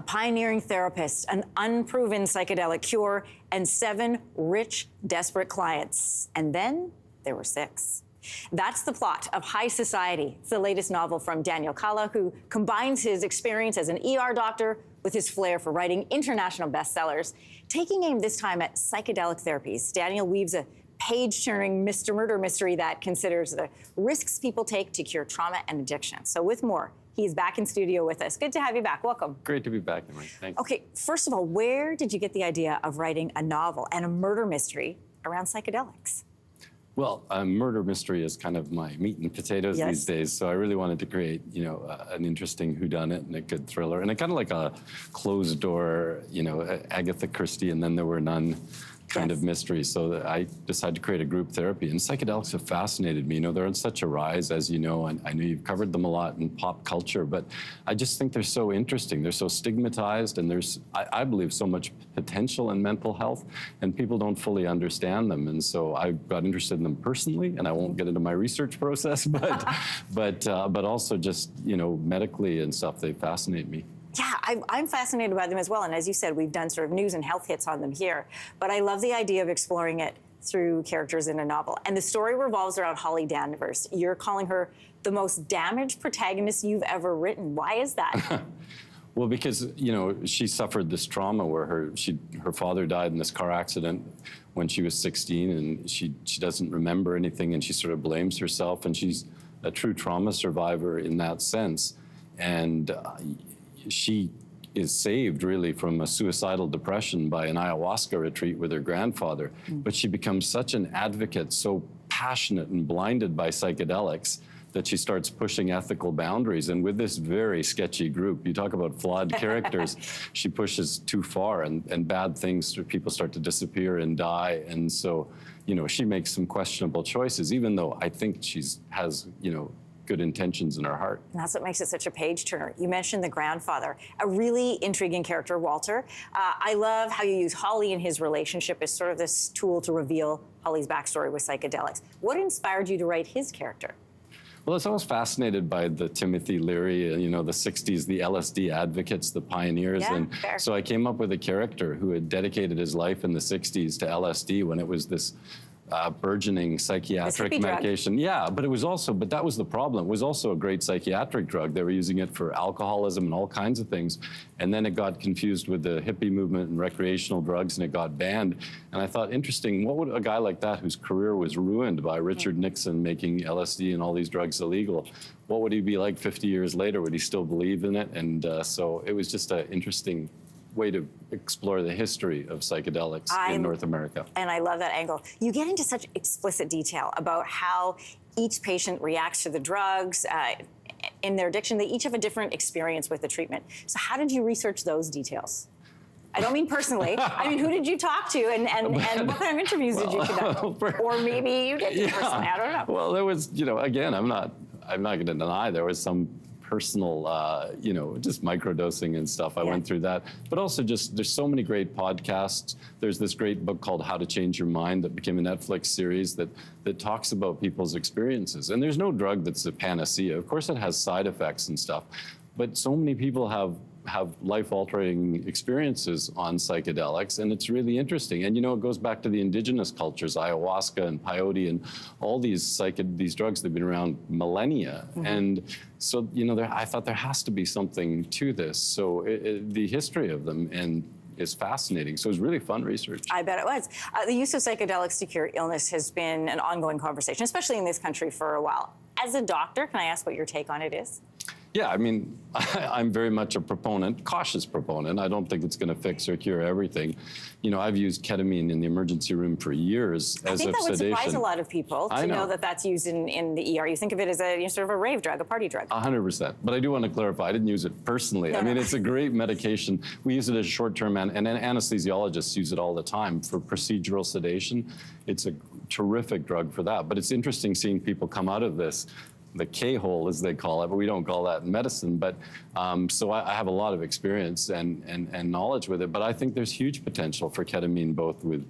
pioneering therapist, an unproven psychedelic cure, and 7 rich, desperate clients. And then there were 6. That's the plot of High Society. It's the latest novel from Daniel Kalla, who combines his experience as an ER doctor with his flair for writing international bestsellers. Taking aim this time at psychedelic therapies, Daniel weaves a page-turning Mr. Murder mystery that considers the risks people take to cure trauma and addiction. So with more, he's back in studio with us. Good to have you back. Welcome. Great to be back, Anne-Marie. Thanks. Okay, first of all, where did you get the idea of writing a novel and a murder mystery around psychedelics? Well, murder mystery is kind of my meat and potatoes these days, so I really wanted to create, an interesting whodunit and a good thriller, and kind of like a closed door, Agatha Christie, and then there were none kind of mystery. So I decided to create a group therapy, and psychedelics have fascinated me. They're on such a rise, as you know, and I know you've covered them a lot in pop culture, but I just think they're so interesting. They're so stigmatized, and there's, I believe, so much potential in mental health, and people don't fully understand them. And so I got interested in them personally, and I won't get into my research process, but also just, medically and stuff, they fascinate me. Yeah, I'm fascinated by them as well. And as you said, we've done sort of news and health hits on them here. But I love the idea of exploring it through characters in a novel. And the story revolves around Holly Danvers. You're calling her the most damaged protagonist you've ever written. Why is that? Well, because, she suffered this trauma where her father died in this car accident when she was 16, and she doesn't remember anything, and she sort of blames herself, and she's a true trauma survivor in that sense. And she is saved really from a suicidal depression by an ayahuasca retreat with her grandfather. But she becomes such an advocate, so passionate and blinded by psychedelics, that she starts pushing ethical boundaries. And with this very sketchy group, you talk about flawed characters, she pushes too far, and bad things, people start to disappear and die. And so, she makes some questionable choices, even though I think has good intentions in her heart. And that's what makes it such a page turner. You mentioned the grandfather, a really intriguing character, Walter. I love how you use Holly and his relationship as sort of this tool to reveal Holly's backstory with psychedelics. What inspired you to write his character? Well, I was always fascinated by the Timothy Leary, the 60s, the LSD advocates, the pioneers. Yeah, and fair. So I came up with a character who had dedicated his life in the 60s to LSD when it was this burgeoning psychiatric medication. Yeah, but that was the problem. It was also a great psychiatric drug. They were using it for alcoholism and all kinds of things. And then it got confused with the hippie movement and recreational drugs, and it got banned. And I thought, interesting, what would a guy like that, whose career was ruined by Richard Nixon making LSD and all these drugs illegal, what would he be like 50 years later? Would he still believe in it? And so it was just an interesting way to explore the history of psychedelics in North America. And I love that angle. You get into such explicit detail about how each patient reacts to the drugs in their addiction. They each have a different experience with the treatment. So how did you research those details? I don't mean personally. I mean, who did you talk to, and what kind of interviews did you conduct? Or maybe you did personally, I don't know. Well, there was, again, I'm not going to deny there was some personal, just microdosing and stuff. I went through that. But also there's so many great podcasts. There's this great book called How to Change Your Mind that became a Netflix series that talks about people's experiences. And there's no drug that's a panacea. Of course it has side effects and stuff, but so many people have life-altering experiences on psychedelics, and it's really interesting. And it goes back to the indigenous cultures, ayahuasca and peyote and all these drugs that have been around millennia. And so, I thought there has to be something to this. So the history of them is fascinating. So it was really fun research. I bet it was. The use of psychedelics to cure illness has been an ongoing conversation, especially in this country for a while. As a doctor, can I ask what your take on it is? Yeah, I mean, I'm very much a cautious proponent. I don't think it's going to fix or cure everything. I've used ketamine in the emergency room for years as a sedation. I think that would surprise a lot of people to know that that's used in the ER. You think of it as sort of a rave drug, a party drug. 100%. But I do want to clarify, I didn't use it personally. It's a great medication. We use it as short-term, and anesthesiologists use it all the time for procedural sedation. It's a terrific drug for that. But it's interesting seeing people come out of this the K-hole, as they call it, but we don't call that in medicine. But so I have a lot of experience and knowledge with it. But I think there's huge potential for ketamine, both with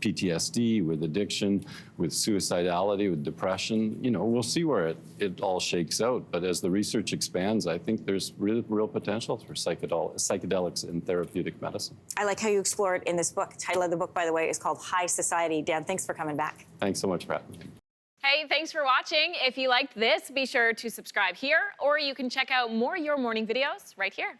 PTSD, with addiction, with suicidality, with depression. You know, we'll see where it all shakes out. But as the research expands, I think there's real potential for psychedelics in therapeutic medicine. I like how you explore it in this book. The title of the book, by the way, is called High Society. Dan, thanks for coming back. Thanks so much for having me. Hey, thanks for watching. If you liked this, be sure to subscribe here, or you can check out more Your Morning videos right here.